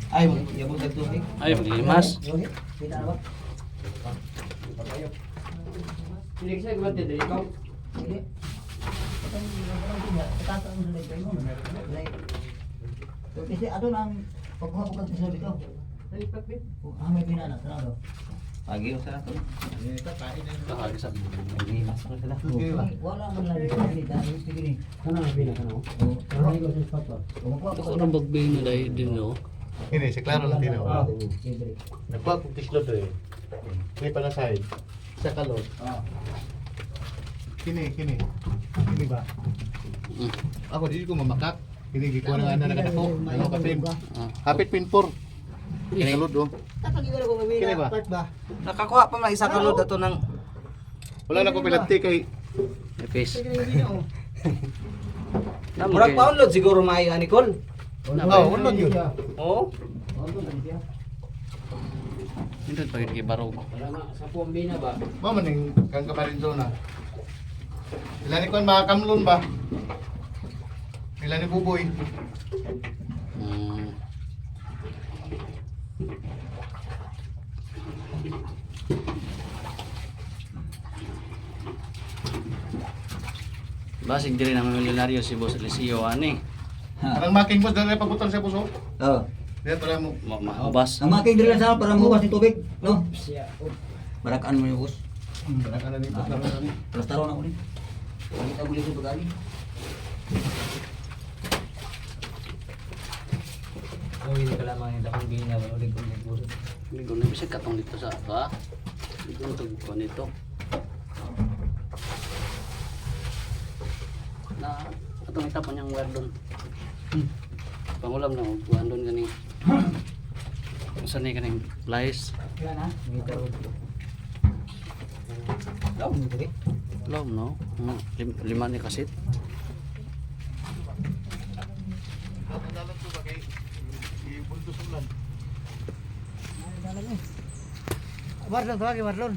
Ay, yabog sa tubig. Ay, maglimas. Kita na ba? Hindi kasi gawin din ikaw. Hindi. Kasi ato nang pagkuha ko kasi sa dito. May pinana sa nado. Pagi o sa nato. Kahagi sa Limas na sila. Wala man lang dito dahil sige ni. Ano ang pinaka no? Ano yung sa spot? Ako nang bagbay na dahil din, no? Ini, si Claro lang tinaw. Libre. Nagkuha kong tislod eh. Kini pa na side. Sa kalot. Kini. Kini ba? Mm. Ako, di ko mamakak. Kini, gikuha na nga na nakadako. Ano ka pin? Ah. Hapit pin 4. Kini kalot oh. Tatagigara ko mabina. Kini ba? Nakakuha pa man isa kalod ato ng Wala na ko pilanti kay... Face. murag download siguro maayo ani Col. Oo, unod yun. Oo. Hindi pa yung ibarog. Wala nga sa Puambina ba? Mama ning kang kabarin zona. Ilan ni kon mga kamlon ba? Ilan ni buboy? Mm. Basig diri ng milyonaryo si Boss Eliseo ani. Anong making boss dali pagbutan sa puso? Oo. Diyan pala mo. Maubas. Ang making diri sa para muwas ni tubig, no? Siya. Barakan mo yung bus. Barakan na dito. Plus taron ako ni. Kita boleh sa bagali. Oh, hindi ka lamang yung dakong bina. Wala ulit kong nagbuso. Hindi ko na bisa katong dito sa ba. Hindi ko nito. Na atong itapon yung wire doon. Pangulam na upuan doon kaning. Saan ni kaning flies? Kaya na. Ngita ro. Law mo diri. Alam no? Lima ni kasit. Dalan to ba kay ibuntos ulan. Marlon, tawagin Marlon.